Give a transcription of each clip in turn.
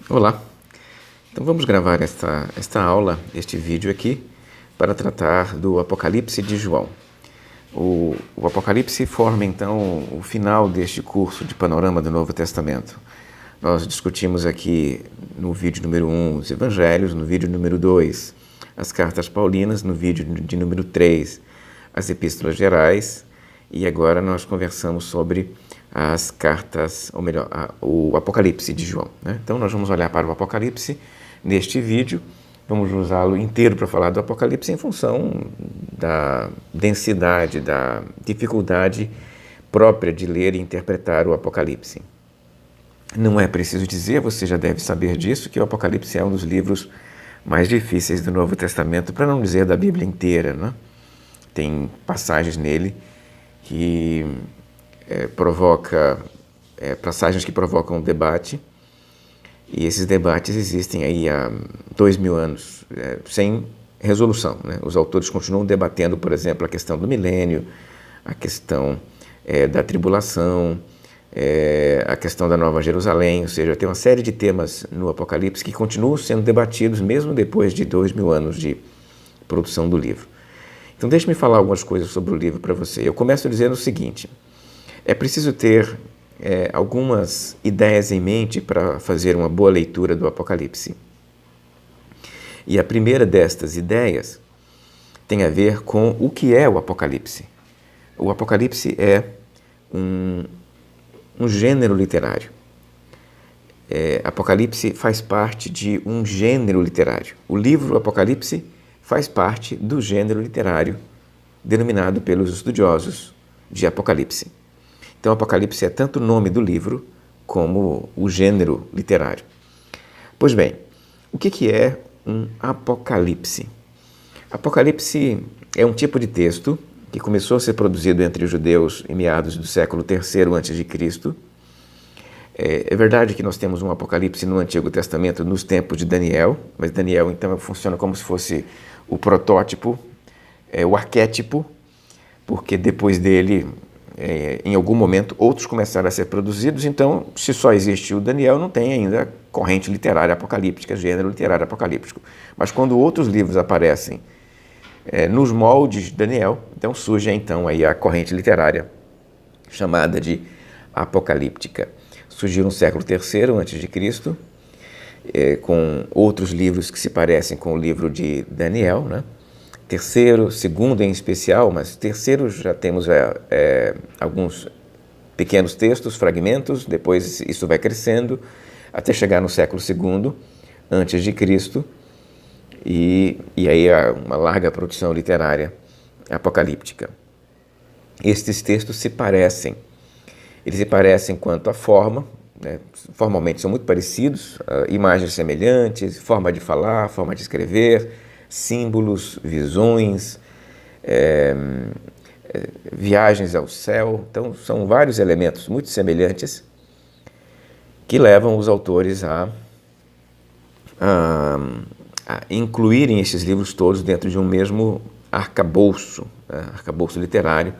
Olá, então vamos gravar esta aula, este vídeo aqui, para tratar do Apocalipse de João. O Apocalipse forma então o final deste curso de Panorama do Novo Testamento. Nós discutimos aqui no vídeo número 1 os Evangelhos, no vídeo número 2 as Cartas Paulinas, no vídeo de número 3 as Epístolas Gerais, e agora nós conversamos sobre as cartas, ou melhor, o Apocalipse de João, né? Então nós vamos olhar para o Apocalipse neste vídeo, vamos usá-lo inteiro para falar do Apocalipse em função da densidade, da dificuldade própria de ler e interpretar o Apocalipse. Não é preciso dizer, você já deve saber disso, que o Apocalipse é um dos livros mais difíceis do Novo Testamento, para não dizer da Bíblia inteira, né? Tem passagens nele que passagens que provocam debate, e esses debates existem aí há 2000 anos, sem resolução, né? Os autores continuam debatendo, por exemplo, a questão do milênio, a questão da tribulação, a questão da Nova Jerusalém, ou seja, tem uma série de temas no Apocalipse que continuam sendo debatidos mesmo depois de 2000 anos de produção do livro. Então deixe-me falar algumas coisas sobre o livro para você. Eu começo dizendo o seguinte: é preciso ter algumas ideias em mente para fazer uma boa leitura do Apocalipse. E a primeira destas ideias tem a ver com o que é o Apocalipse. O Apocalipse é um gênero literário. Apocalipse faz parte de um gênero literário. O livro Apocalipse faz parte do gênero literário denominado pelos estudiosos de Apocalipse. Então, Apocalipse é tanto o nome do livro como o gênero literário. Pois bem, o que é um apocalipse? Apocalipse é um tipo de texto que começou a ser produzido entre os judeus em meados do século III a.C. É verdade que nós temos um apocalipse no Antigo Testamento nos tempos de Daniel, mas Daniel então funciona como se fosse o protótipo, o arquétipo, porque depois dele, em algum momento, outros começaram a ser produzidos. Então, se só existe o Daniel, não tem ainda corrente literária apocalíptica, gênero literário apocalíptico. Mas quando outros livros aparecem nos moldes de Daniel, então surge então aí a corrente literária chamada de apocalíptica. Surgiu no século III a.C., com outros livros que se parecem com o livro de Daniel, né? Terceiro, segundo em especial, mas terceiro já temos alguns pequenos textos, fragmentos, depois isso vai crescendo até chegar no século II antes de Cristo, e aí há uma larga produção literária apocalíptica. Estes textos se parecem. Eles se parecem quanto à forma, né? Formalmente são muito parecidos, imagens semelhantes, forma de falar, forma de escrever, símbolos, visões, viagens ao céu. Então, são vários elementos muito semelhantes que levam os autores a incluírem esses livros todos dentro de um mesmo arcabouço, né? Arcabouço literário,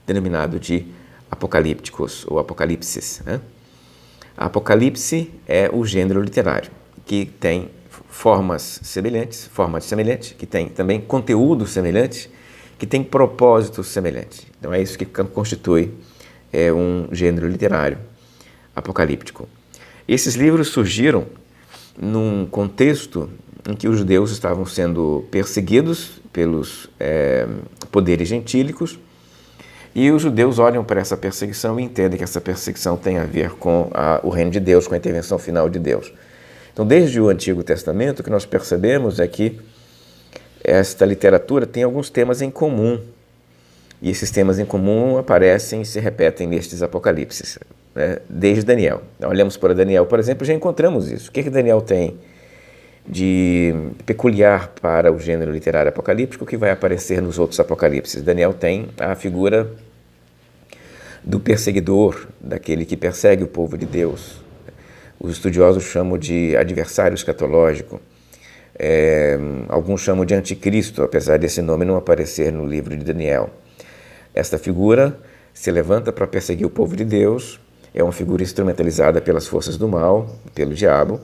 denominado de apocalípticos ou apocalipses, né? A Apocalipse é o gênero literário que tem formas semelhantes, que tem também conteúdo semelhante, que tem propósito semelhante. Então é isso que constitui um gênero literário apocalíptico. Esses livros surgiram num contexto em que os judeus estavam sendo perseguidos pelos poderes gentílicos, e os judeus olham para essa perseguição e entendem que essa perseguição tem a ver com o reino de Deus, com a intervenção final de Deus. Então, desde o Antigo Testamento, o que nós percebemos é que esta literatura tem alguns temas em comum, e esses temas em comum aparecem e se repetem nestes apocalipses, né? Desde Daniel. Olhamos para Daniel, por exemplo, já encontramos isso. O que Daniel tem de peculiar para o gênero literário apocalíptico que vai aparecer nos outros apocalipses? Daniel tem a figura do perseguidor, daquele que persegue o povo de Deus. Os estudiosos chamam de adversário escatológico. Alguns chamam de anticristo, apesar desse nome não aparecer no livro de Daniel. Esta figura se levanta para perseguir o povo de Deus, é uma figura instrumentalizada pelas forças do mal, pelo diabo,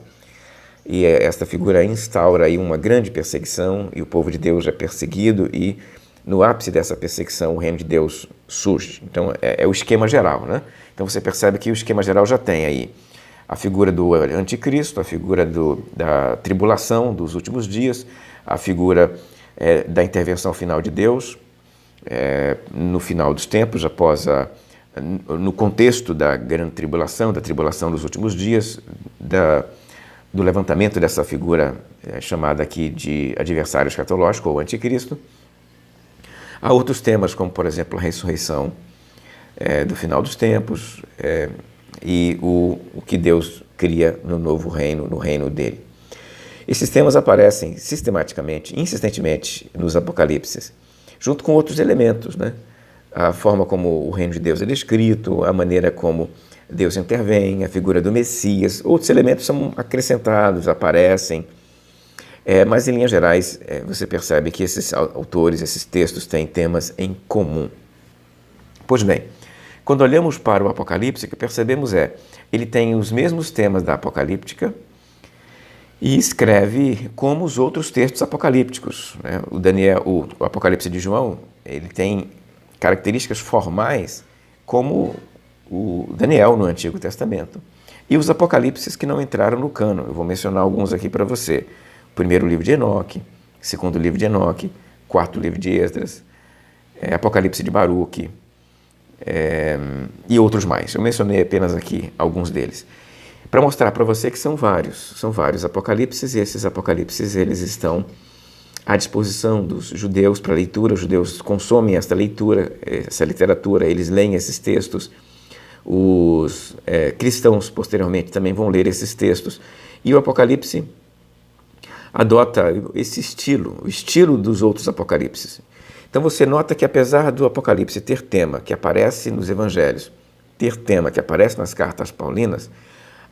e esta figura instaura aí uma grande perseguição, e o povo de Deus é perseguido, e no ápice dessa perseguição o reino de Deus surge. Então é o esquema geral, né? Então você percebe que o esquema geral já tem aí a figura do anticristo, a figura da tribulação dos últimos dias, a figura da intervenção final de Deus no final dos tempos, no contexto da grande tribulação, da tribulação dos últimos dias, do levantamento dessa figura chamada aqui de adversário escatológico ou anticristo. Há outros temas, como por exemplo a ressurreição do final dos tempos e o que Deus cria no novo reino, no reino dele. Esses temas aparecem sistematicamente, insistentemente nos Apocalipses, junto com outros elementos, né? A forma como o reino de Deus é descrito, a maneira como Deus intervém, a figura do Messias, outros elementos são acrescentados, aparecem, mas em linhas gerais você percebe que esses autores, esses textos têm temas em comum. Pois bem, quando olhamos para o Apocalipse, o que percebemos ele tem os mesmos temas da Apocalíptica e escreve como os outros textos apocalípticos, né? O Apocalipse de João, ele tem características formais como o Daniel no Antigo Testamento. E os apocalipses que não entraram no cânon. Eu vou mencionar alguns aqui para você. O primeiro livro de Enoque, segundo livro de Enoque, quarto livro de Esdras, Apocalipse de Baruque e outros mais. Eu mencionei apenas aqui alguns deles. Para mostrar para você que são vários apocalipses, e esses apocalipses eles estão à disposição dos judeus para leitura. Os judeus consomem esta leitura, essa literatura, eles leem esses textos. Os cristãos, posteriormente, também vão ler esses textos. E o Apocalipse adota esse estilo, o estilo dos outros apocalipses. Então você nota que apesar do Apocalipse ter tema que aparece nos evangelhos, ter tema que aparece nas cartas paulinas,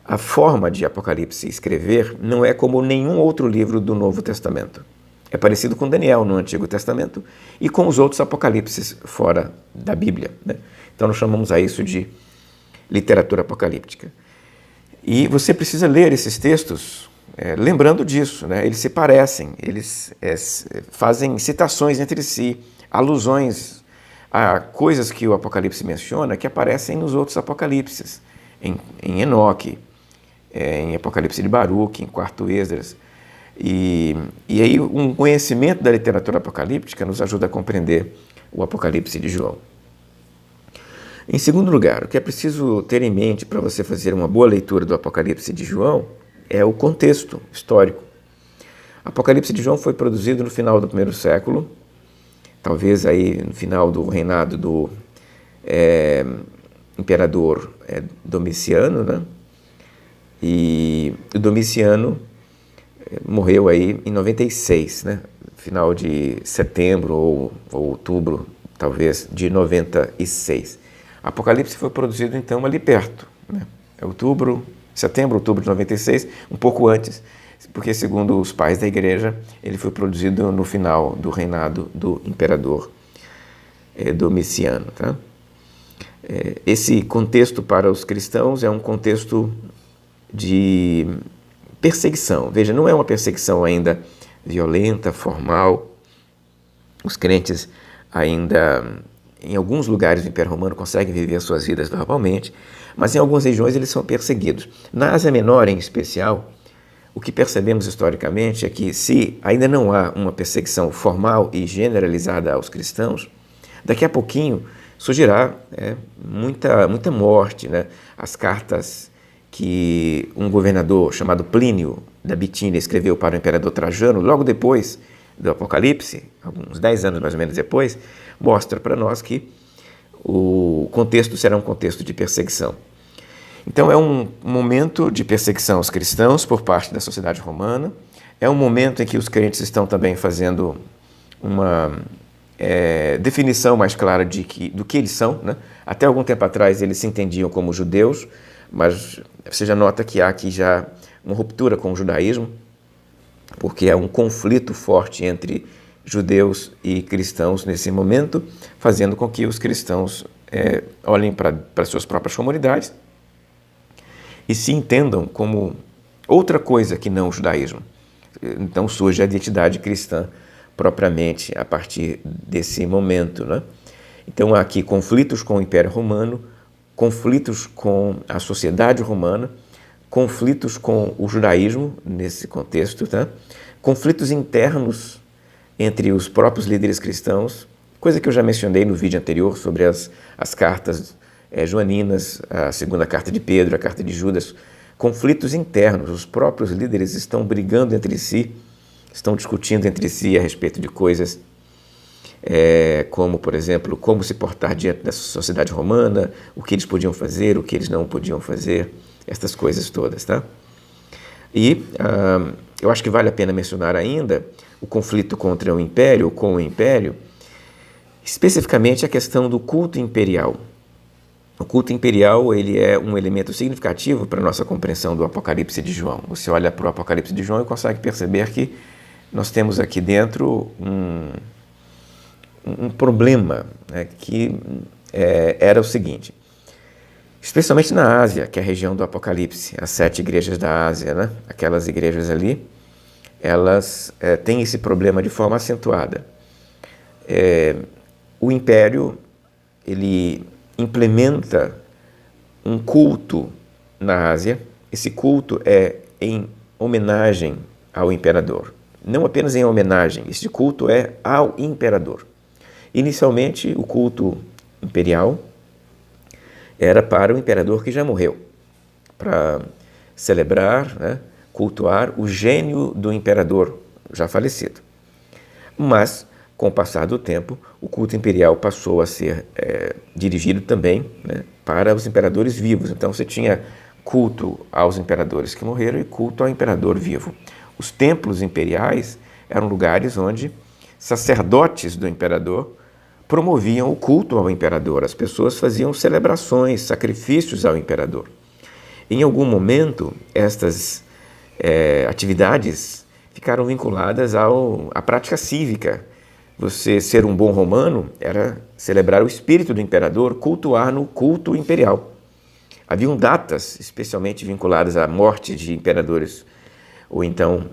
a forma de Apocalipse escrever não é como nenhum outro livro do Novo Testamento. É parecido com Daniel no Antigo Testamento e com os outros apocalipses fora da Bíblia, né? Então nós chamamos a isso de literatura apocalíptica. E você precisa ler esses textos lembrando disso, né? Eles se parecem, eles fazem citações entre si, alusões a coisas que o Apocalipse menciona que aparecem nos outros apocalipses, em Enoque, em Apocalipse de Baruque, em quarto Esdras. E aí um conhecimento da literatura apocalíptica nos ajuda a compreender o Apocalipse de João. Em segundo lugar, o que é preciso ter em mente para você fazer uma boa leitura do Apocalipse de João é o contexto histórico. O Apocalipse de João foi produzido no final do primeiro século, talvez aí no final do reinado do imperador Domiciano, né? E o Domiciano morreu aí em 96, né? Final de setembro ou outubro, talvez, de 96. Apocalipse foi produzido, então, ali perto, né? Setembro, outubro de 96, um pouco antes, porque, segundo os pais da igreja, ele foi produzido no final do reinado do imperador Domiciano, tá? Esse contexto para os cristãos é um contexto de perseguição. Veja, não é uma perseguição ainda violenta, formal. Os crentes ainda, em alguns lugares do Império Romano, conseguem viver as suas vidas normalmente, mas em algumas regiões eles são perseguidos. Na Ásia Menor, em especial, o que percebemos historicamente é que, se ainda não há uma perseguição formal e generalizada aos cristãos, daqui a pouquinho surgirá muita morte, né? As cartas que um governador chamado Plínio da Bitínia escreveu para o imperador Trajano, logo depois do Apocalipse, alguns 10 anos mais ou menos depois, mostra para nós que o contexto será um contexto de perseguição. Então é um momento de perseguição aos cristãos por parte da sociedade romana, é um momento em que os crentes estão também fazendo uma definição mais clara do que eles são, né? Até algum tempo atrás eles se entendiam como judeus, mas você já nota que há aqui já uma ruptura com o judaísmo, porque há um conflito forte entre judeus e cristãos nesse momento, fazendo com que os cristãos olhem para suas próprias comunidades e se entendam como outra coisa que não o judaísmo. Então surge a identidade cristã propriamente a partir desse momento, né? Então há aqui conflitos com o Império Romano, conflitos com a sociedade romana, conflitos com o judaísmo nesse contexto, tá? Conflitos internos entre os próprios líderes cristãos, coisa que eu já mencionei no vídeo anterior sobre as cartas joaninas, a segunda carta de Pedro, a carta de Judas. Conflitos internos, os próprios líderes estão brigando entre si, estão discutindo entre si a respeito de coisas como, por exemplo, como se portar diante da sociedade romana, o que eles podiam fazer, o que eles não podiam fazer, essas coisas todas, tá? E eu acho que vale a pena mencionar ainda o conflito com o Império, especificamente a questão do culto imperial. O culto imperial ele é um elemento significativo para a nossa compreensão do Apocalipse de João. Você olha para o Apocalipse de João e consegue perceber que nós temos aqui dentro um problema, né, que era o seguinte, especialmente na Ásia, que é a região do Apocalipse, as 7 igrejas da Ásia, né, aquelas igrejas ali, elas têm esse problema de forma acentuada. O Império, ele implementa um culto na Ásia. Esse culto é em homenagem ao imperador. Não apenas em homenagem, esse culto é ao imperador. Inicialmente, o culto imperial era para o imperador que já morreu, para celebrar, né, cultuar o gênio do imperador já falecido. Mas, com o passar do tempo, o culto imperial passou a ser dirigido também, né, para os imperadores vivos. Então você tinha culto aos imperadores que morreram e culto ao imperador vivo. Os templos imperiais eram lugares onde sacerdotes do imperador promoviam o culto ao imperador. As pessoas faziam celebrações, sacrifícios ao imperador. Em algum momento, estas atividades ficaram vinculadas à prática cívica. Você ser um bom romano era celebrar o espírito do imperador, cultuar no culto imperial. Haviam datas especialmente vinculadas à morte de imperadores, ou então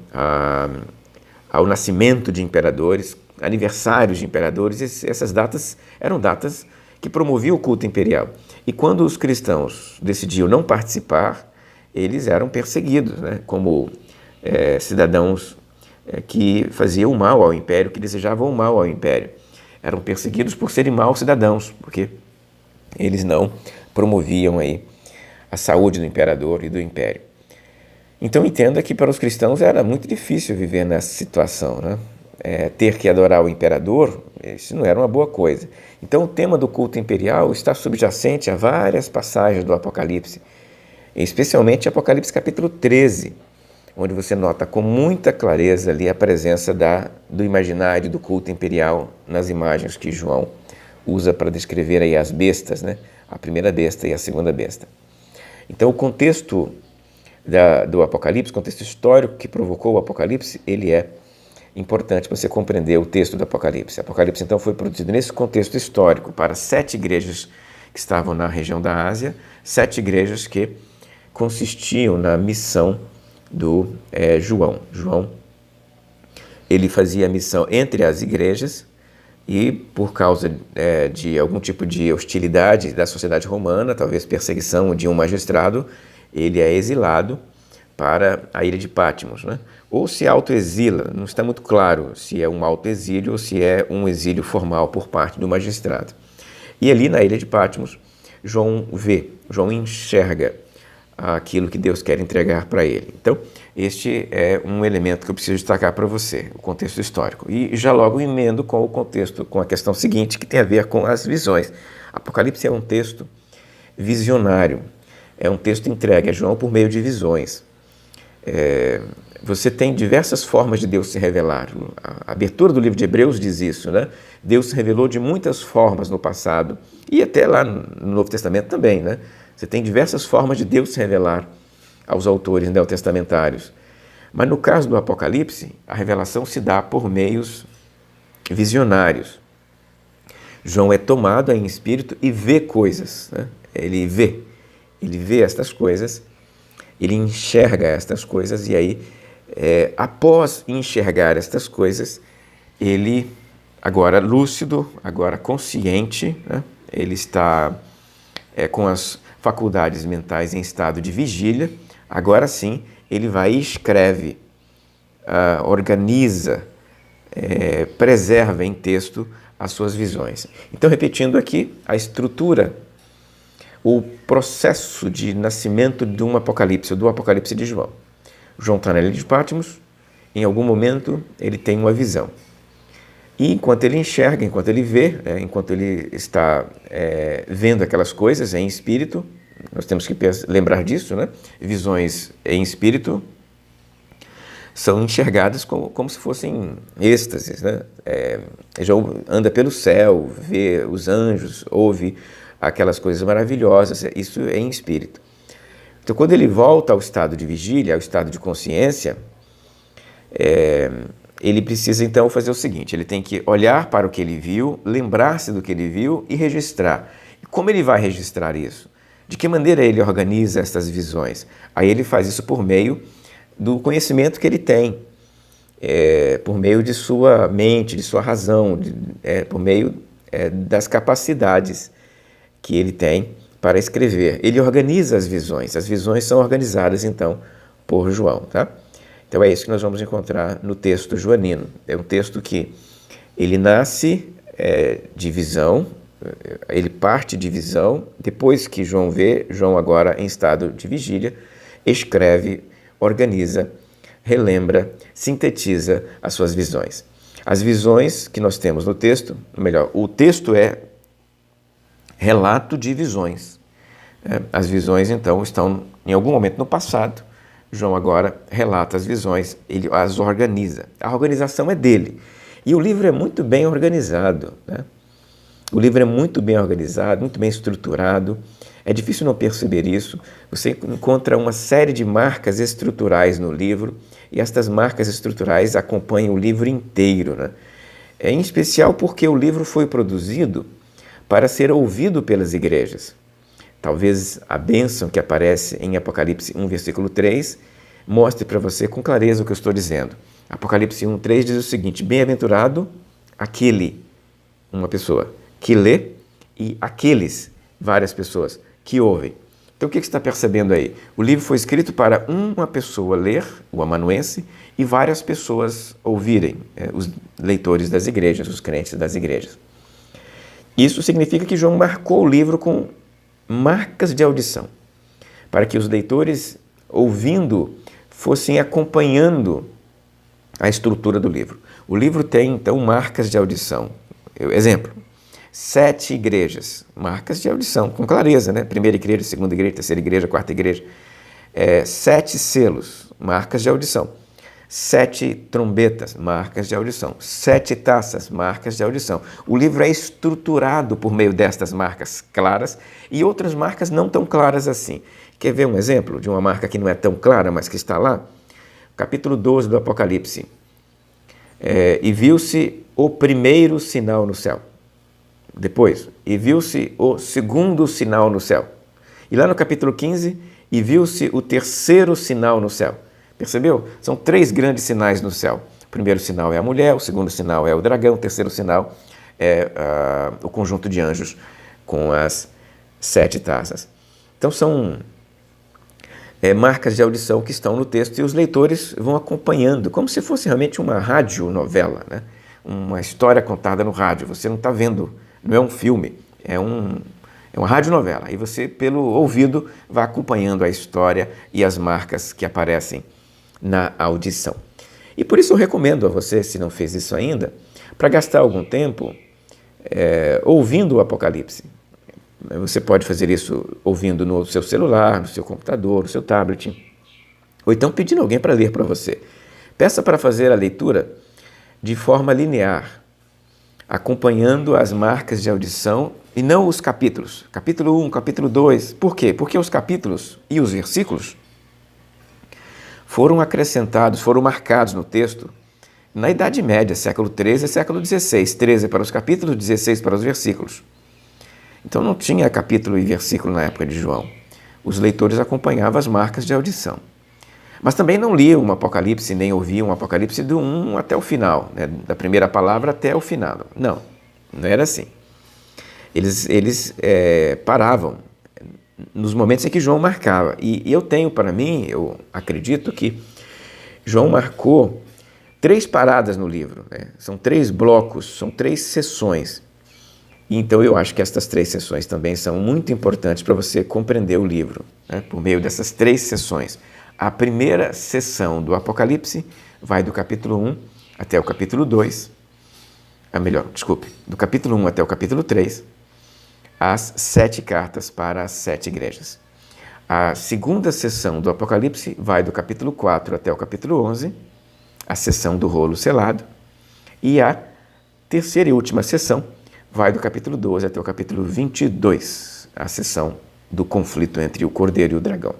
ao nascimento de imperadores, aniversários de imperadores. Essas datas eram datas que promoviam o culto imperial. E quando os cristãos decidiam não participar, eles eram perseguidos, né, como cidadãos que faziam o mal ao império, que desejavam o mal ao império. Eram perseguidos por serem maus cidadãos, porque eles não promoviam aí a saúde do imperador e do império. Então entenda que para os cristãos era muito difícil viver nessa situação, né? Ter que adorar o imperador, isso não era uma boa coisa. Então o tema do culto imperial está subjacente a várias passagens do Apocalipse, especialmente Apocalipse capítulo 13, onde você nota com muita clareza ali a presença do imaginário do culto imperial nas imagens que João usa para descrever aí as bestas, né? A primeira besta e a segunda besta. Então o contexto do Apocalipse, o contexto histórico que provocou o Apocalipse, ele é importante para você compreender o texto do Apocalipse. O Apocalipse então foi produzido nesse contexto histórico para 7 igrejas que estavam na região da Ásia, 7 igrejas que consistiam na missão do João. João, ele fazia a missão entre as igrejas e por causa de algum tipo de hostilidade da sociedade romana, talvez perseguição de um magistrado, ele é exilado para a ilha de Patmos, né? Ou se autoexila, não está muito claro se é um autoexílio ou se é um exílio formal por parte do magistrado. E ali na ilha de Patmos, João enxerga aquilo que Deus quer entregar para ele. Então, este é um elemento que eu preciso destacar para você, o contexto histórico. E já logo emendo com o contexto, com a questão seguinte, que tem a ver com as visões. Apocalipse é um texto visionário, é um texto entregue a João por meio de visões. Você tem diversas formas de Deus se revelar. A abertura do livro de Hebreus diz isso, né? Deus se revelou de muitas formas no passado e até lá no Novo Testamento também, né? Você tem diversas formas de Deus se revelar aos autores neotestamentários. Mas no caso do Apocalipse, a revelação se dá por meios visionários. João é tomado em espírito e vê coisas, né? Ele vê estas coisas ele enxerga estas coisas e aí, após enxergar estas coisas, ele, agora lúcido, agora consciente, né? Ele está com as faculdades mentais em estado de vigília, agora sim ele vai e escreve, organiza, preserva em texto as suas visões. Então, repetindo aqui, a estrutura, o processo de nascimento de um Apocalipse, do Apocalipse de João. João está na ilha de Patmos, em algum momento ele tem uma visão. E enquanto ele enxerga, enquanto ele vê, enquanto ele está vendo aquelas coisas em espírito, nós temos que lembrar disso, né? Visões em espírito são enxergadas como se fossem êxtases, né? Já anda pelo céu, vê os anjos, ouve aquelas coisas maravilhosas, isso é em espírito. Então, quando ele volta ao estado de vigília, ao estado de consciência, ele precisa então fazer o seguinte, ele tem que olhar para o que ele viu, lembrar-se do que ele viu e registrar. E como ele vai registrar isso? De que maneira ele organiza essas visões? Aí ele faz isso por meio do conhecimento que ele tem, por meio de sua mente, de sua razão, por meio das capacidades que ele tem para escrever. Ele organiza as visões são organizadas então por João, tá? Então é isso que nós vamos encontrar no texto joanino. É um texto que ele nasce de visão, ele parte de visão, depois que João vê, João agora em estado de vigília, escreve, organiza, relembra, sintetiza as suas visões. As visões que nós temos no texto, melhor, o texto é relato de visões. As visões, então, estão em algum momento no passado. João agora relata as visões, ele as organiza. A organização é dele. E o livro é muito bem organizado, né? O livro é muito bem organizado, muito bem estruturado. É difícil não perceber isso. Você encontra uma série de marcas estruturais no livro e estas marcas estruturais acompanham o livro inteiro, né? Em especial porque o livro foi produzido para ser ouvido pelas igrejas. Talvez a bênção que aparece em Apocalipse 1, versículo 3, mostre para você com clareza o que eu estou dizendo. Apocalipse 1, 3 diz o seguinte: bem-aventurado aquele, uma pessoa, que lê, e aqueles, várias pessoas, que ouvem. Então o que você está percebendo aí? O livro foi escrito para uma pessoa ler, o amanuense, e várias pessoas ouvirem, os leitores das igrejas, os crentes das igrejas. Isso significa que João marcou o livro com marcas de audição, para que os leitores, ouvindo, fossem acompanhando a estrutura do livro. O livro tem, então, marcas de audição. Exemplo, 7 igrejas, marcas de audição, com clareza, né? Primeira igreja, segunda igreja, terceira igreja, quarta igreja. 7 selos, marcas de audição. 7 trombetas, marcas de audição. 7 taças, marcas de audição. O livro é estruturado por meio destas marcas claras e outras marcas não tão claras assim. Quer ver um exemplo de uma marca que não é tão clara, mas que está lá? Capítulo 12 do Apocalipse. E viu-se o primeiro sinal no céu. Depois, e viu-se o segundo sinal no céu. E lá no capítulo 15, e viu-se o terceiro sinal no céu. Percebeu? São 3 grandes sinais no céu. O primeiro sinal é a mulher, o segundo sinal é o dragão, o terceiro sinal é o conjunto de anjos com as 7 taças. Então são marcas de audição que estão no texto e os leitores vão acompanhando, como se fosse realmente uma radionovela, né? Uma história contada no rádio. Você não está vendo, não é um filme, é uma radionovela. E você, pelo ouvido, vai acompanhando a história e as marcas que aparecem na audição. E por isso eu recomendo a você, se não fez isso ainda, para gastar algum tempo ouvindo o Apocalipse. Você pode fazer isso ouvindo no seu celular, no seu computador, no seu tablet, ou então pedindo alguém para ler para você. Peça para fazer a leitura de forma linear, acompanhando as marcas de audição e não os capítulos. Capítulo 1, capítulo 2. Por quê? Porque os capítulos e os versículos foram acrescentados, foram marcados no texto na Idade Média, século XIII e século XVI. 13 para os capítulos, 16 para os versículos. Então não tinha capítulo e versículo na época de João. os leitores acompanhavam as marcas de audição. Mas também não liam um Apocalipse, nem ouviam um Apocalipse do 1 até o final, né? Da primeira palavra até o final. Não, não era assim. Eles paravam nos momentos em que João marcava. E eu tenho para mim, eu acredito que João marcou 3 paradas no livro, né? São 3 blocos, são 3 sessões. Então eu acho que estas 3 sessões também são muito importantes para você compreender o livro, né? Por meio dessas 3 sessões. A primeira sessão do Apocalipse vai do capítulo 1 até o capítulo 2, do capítulo 1 até o capítulo 3, as 7 cartas para as 7 igrejas. A segunda sessão do Apocalipse vai do capítulo 4 até o capítulo 11, a sessão do rolo selado, e a terceira e última sessão vai do capítulo 12 até o capítulo 22, a sessão do conflito entre o cordeiro e o dragão.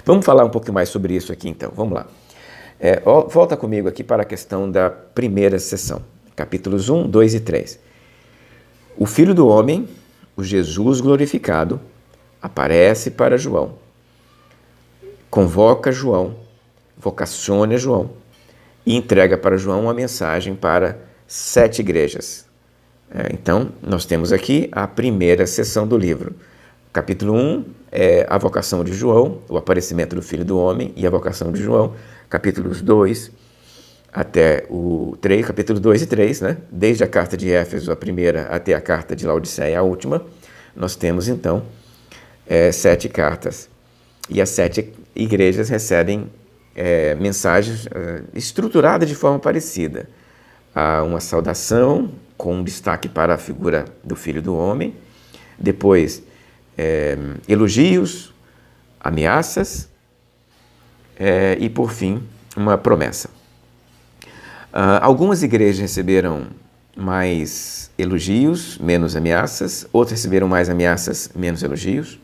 Vamos falar um pouco mais sobre isso aqui então, vamos lá. Volta comigo aqui para a questão da primeira sessão, capítulos 1, 2 e 3. O Filho do Homem, o Jesus glorificado, aparece para João, convoca João, vocaciona João e entrega para João uma mensagem para 7 igrejas. Então, nós temos aqui a primeira sessão do livro. Capítulo 1 é a vocação de João, o aparecimento do Filho do Homem e a vocação de João. Capítulos 2 até o 3, capítulo 2 e 3, né? Desde a carta de Éfeso, a primeira, até a carta de Laodiceia, a última, nós temos então 7 cartas. E as 7 igrejas recebem mensagens estruturadas de forma parecida. Há uma saudação com um destaque para a figura do Filho do Homem, depois elogios, ameaças e, por fim, uma promessa. Algumas igrejas receberam mais elogios, menos ameaças, outras receberam mais ameaças, menos elogios.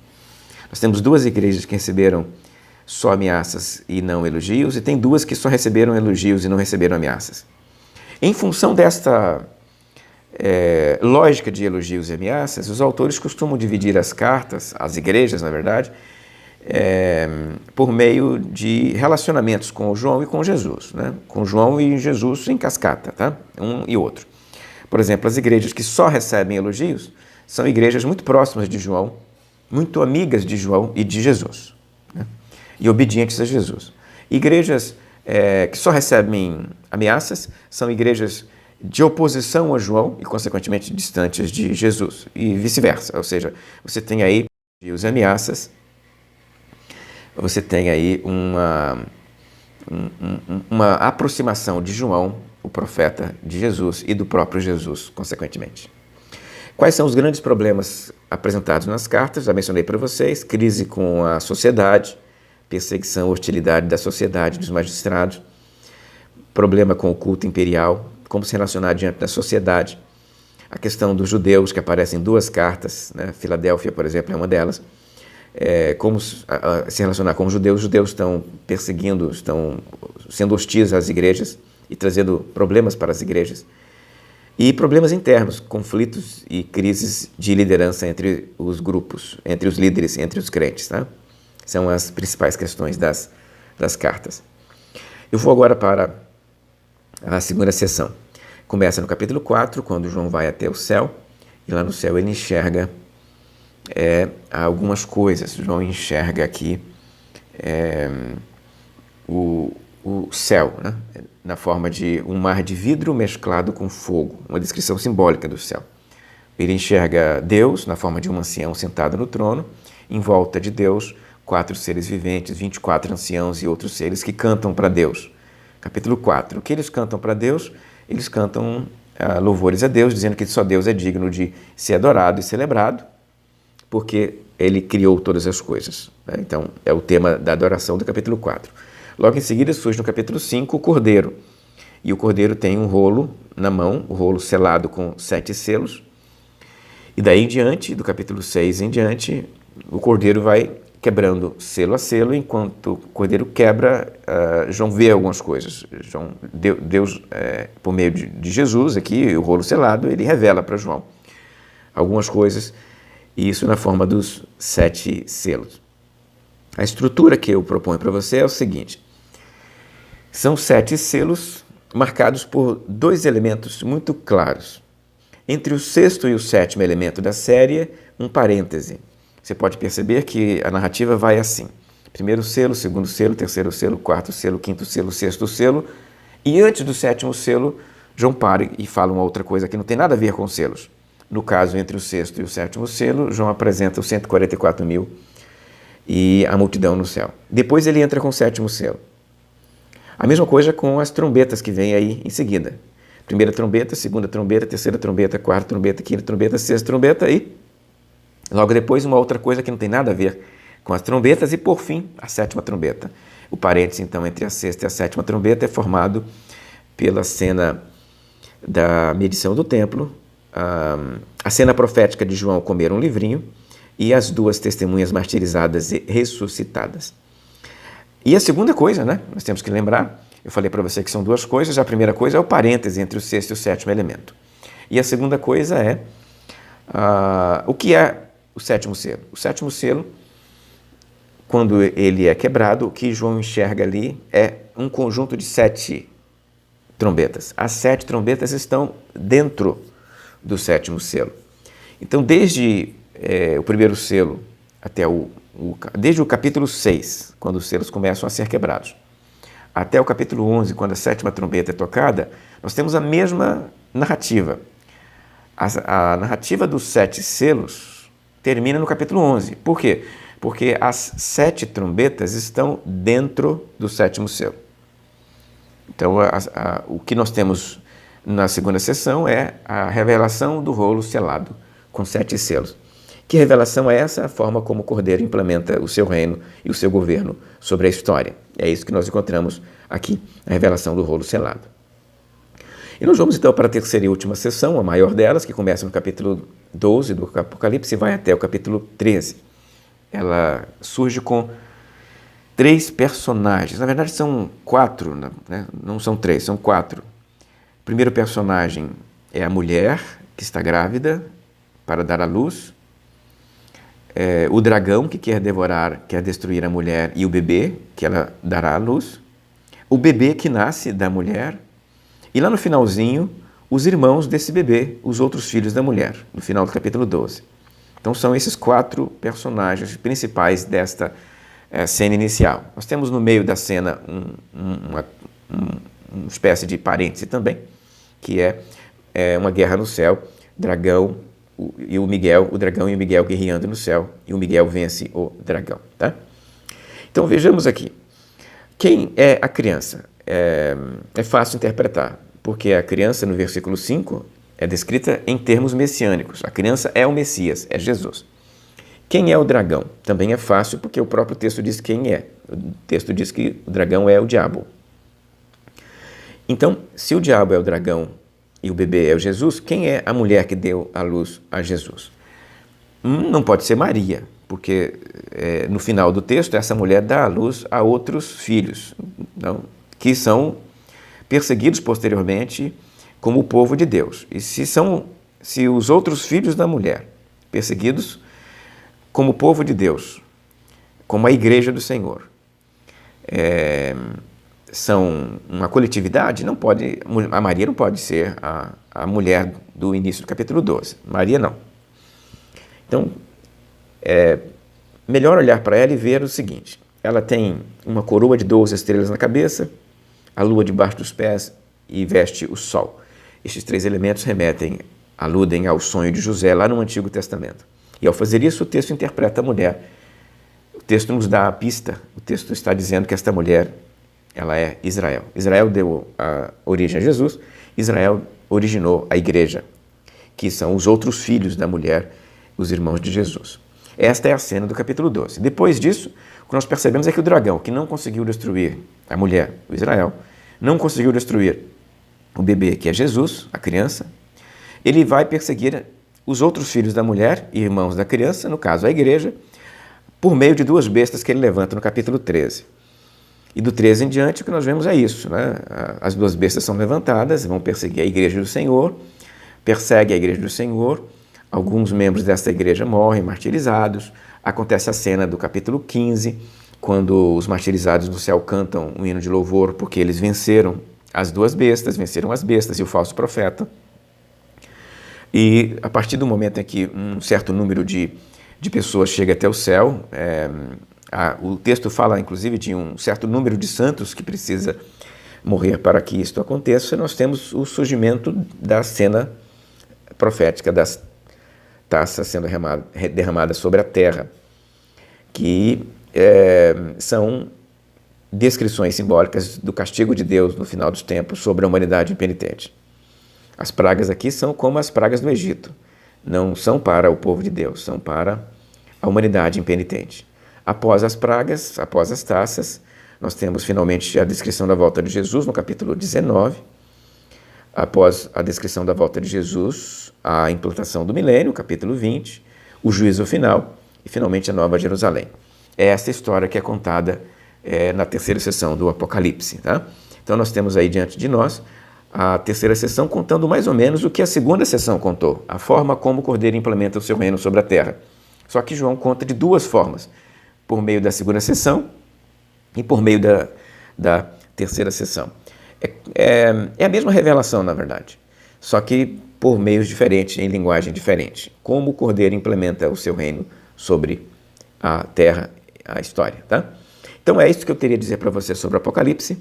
Nós temos 2 igrejas que receberam só ameaças e não elogios, e tem 2 que só receberam elogios e não receberam ameaças. Em função desta lógica de elogios e ameaças, os autores costumam dividir as cartas, as igrejas, na verdade, por meio de relacionamentos com João e com Jesus, né? Com João e Jesus em cascata, tá? Um e outro. Por exemplo, as igrejas que só recebem elogios são igrejas muito próximas de João, muito amigas de João e de Jesus, né? E obedientes a Jesus. Igrejas que só recebem ameaças são igrejas de oposição a João e, consequentemente, distantes de Jesus, e vice-versa. Ou seja, você tem aí os ameaças, você tem aí uma aproximação de João, o profeta de Jesus, e do próprio Jesus, consequentemente. Quais são os grandes problemas apresentados nas cartas? Já mencionei para vocês: crise com a sociedade, perseguição, hostilidade da sociedade, dos magistrados, problema com o culto imperial, como se relacionar diante da sociedade, a questão dos judeus, que aparecem em 2 cartas, né? Filadélfia, por exemplo, é uma delas, como se relacionar com os judeus estão perseguindo, estão sendo hostis às igrejas e trazendo problemas para as igrejas, e problemas internos, conflitos e crises de liderança entre os grupos, entre os líderes, entre os crentes, tá? São as principais questões das cartas. Eu vou agora para a segunda sessão. Começa no capítulo 4, quando João vai até o céu, e lá no céu ele enxerga algumas coisas. João enxerga aqui o céu, né? Na forma de um mar de vidro mesclado com fogo, uma descrição simbólica do céu. Ele enxerga Deus na forma de um ancião sentado no trono, em volta de Deus, 4 seres viventes, 24 anciãos e outros seres que cantam para Deus. Capítulo 4. O que eles cantam para Deus? Eles cantam louvores a Deus, dizendo que só Deus é digno de ser adorado e celebrado, porque Ele criou todas as coisas, né? Então, é o tema da adoração do capítulo 4. Logo em seguida surge no capítulo 5 o Cordeiro. E o Cordeiro tem um rolo na mão, o rolo selado com 7 selos. E daí em diante, do capítulo 6 em diante, o Cordeiro vai quebrando selo a selo. Enquanto o Cordeiro quebra, João vê algumas coisas. Deus, por meio de Jesus, aqui, o rolo selado, ele revela para João algumas coisas. E isso na forma dos 7 selos. A estrutura que eu proponho para você é o seguinte. São 7 selos marcados por 2 elementos muito claros. Entre o 6º e o 7º elemento da série, um parêntese. Você pode perceber que a narrativa vai assim. Primeiro selo, segundo selo, terceiro selo, quarto selo, quinto selo, sexto selo. E antes do 7º selo, João para e fala uma outra coisa que não tem nada a ver com selos. No caso, entre o 6º e o 7º selo, João apresenta os 144 mil e a multidão no céu. Depois ele entra com o 7º selo. A mesma coisa com as trombetas que vem aí em seguida. Primeira trombeta, segunda trombeta, terceira trombeta, quarta trombeta, quinta trombeta, sexta trombeta e logo depois uma outra coisa que não tem nada a ver com as trombetas e por fim a 7ª trombeta. O parêntese então entre a 6ª e a 7ª trombeta é formado pela cena da medição do templo, a cena profética de João comer um livrinho e as 2 testemunhas martirizadas e ressuscitadas. E a segunda coisa, né? Nós temos que lembrar, eu falei para você que são 2 coisas, a primeira coisa é o parêntese entre o 6º e o 7º elemento. E a segunda coisa é o que é o 7º selo. O 7º selo, quando ele é quebrado, o que João enxerga ali é um conjunto de 7 trombetas. As 7 trombetas estão dentro do 7º selo. Então, desde o primeiro selo até desde o capítulo 6, quando os selos começam a ser quebrados, até o capítulo 11, quando a 7ª trombeta é tocada, nós temos a mesma narrativa. A narrativa dos 7 selos termina no capítulo 11. Por quê? Porque as 7 trombetas estão dentro do 7º selo. Então, o que nós temos na segunda sessão é a revelação do rolo selado com 7 selos. Que revelação é essa? A forma como o Cordeiro implementa o seu reino e o seu governo sobre a história. É isso que nós encontramos aqui, a revelação do rolo selado. E nós vamos então para a terceira e última sessão, a maior delas, que começa no capítulo 12 do Apocalipse e vai até o capítulo 13. Ela surge com 3 personagens. Na verdade são 4, né? Não são 3, são 4. O primeiro personagem é a mulher que está grávida para dar à luz. O dragão que quer destruir a mulher e o bebê que ela dará à luz. O bebê que nasce da mulher. E lá no finalzinho, os irmãos desse bebê, os outros filhos da mulher, no final do capítulo 12. Então são esses 4 personagens principais desta cena inicial. Nós temos no meio da cena uma espécie de parêntese também, que é uma guerra no céu, dragão e o Miguel, o dragão e o Miguel guerreando no céu, e o Miguel vence o dragão. Tá? Então vejamos aqui. Quem é a criança? É fácil interpretar, porque a criança, no versículo 5, é descrita em termos messiânicos. A criança é o Messias, é Jesus. Quem é o dragão? Também é fácil, porque o próprio texto diz quem é. O texto diz que o dragão é o diabo. Então, se o diabo é o dragão e o bebê é o Jesus, quem é a mulher que deu à luz a Jesus? Não pode ser Maria, porque no final do texto essa mulher dá à luz a outros filhos, não, que são perseguidos posteriormente como o povo de Deus. E se os outros filhos da mulher, perseguidos como o povo de Deus, como a igreja do Senhor, são uma coletividade, a Maria não pode ser a mulher do início do capítulo 12. Maria não. Então, é melhor olhar para ela e ver o seguinte. Ela tem uma coroa de 12 estrelas na cabeça, a lua debaixo dos pés e veste o sol. Estes 3 elementos aludem ao sonho de José lá no Antigo Testamento. E ao fazer isso, o texto interpreta a mulher. O texto nos dá a pista. O texto está dizendo que esta mulher, ela é Israel. Israel deu a origem a Jesus. Israel originou a igreja, que são os outros filhos da mulher, os irmãos de Jesus. Esta é a cena do capítulo 12. Depois disso, o que nós percebemos é que o dragão, que não conseguiu destruir a mulher, o Israel, não conseguiu destruir o bebê, que é Jesus, a criança, ele vai perseguir os outros filhos da mulher, irmãos da criança, no caso a igreja, por meio de 2 bestas que ele levanta no capítulo 13. E do 13 em diante o que nós vemos é isso, né? As 2 bestas são levantadas, vão perseguir a igreja do Senhor, persegue a igreja do Senhor, Alguns membros desta igreja morrem martirizados. Acontece a cena do capítulo 15, quando os martirizados no céu cantam um hino de louvor porque eles venceram as duas bestas, venceram as bestas e o falso profeta. E a partir do momento em que um certo número de pessoas chega até o céu, o texto fala inclusive de um certo número de santos que precisa morrer para que isto aconteça, nós temos o surgimento da cena profética das taças sendo derramadas sobre a terra, que são descrições simbólicas do castigo de Deus no final dos tempos sobre a humanidade impenitente. As pragas aqui são como as pragas do Egito, não são para o povo de Deus, são para a humanidade impenitente. Após as pragas, após as taças, nós temos finalmente a descrição da volta de Jesus no capítulo 19. Após a descrição da volta de Jesus, a implantação do milênio, capítulo 20, o juízo final e finalmente a Nova Jerusalém. É essa história que é contada na terceira sessão do Apocalipse. Tá? Então nós temos aí diante de nós a terceira sessão contando mais ou menos o que a segunda sessão contou, a forma como o Cordeiro implementa o seu reino sobre a terra. Só que João conta de duas formas, por meio da segunda sessão e por meio da terceira sessão. É a mesma revelação, na verdade, só que por meios diferentes, em linguagem diferente. Como o Cordeiro implementa o seu reino sobre a terra, a história. Tá? Então é isso que eu teria a dizer para você sobre o Apocalipse.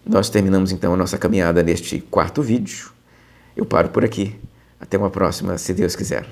Nós terminamos então a nossa caminhada neste quarto vídeo. Eu paro por aqui. Até uma próxima, se Deus quiser.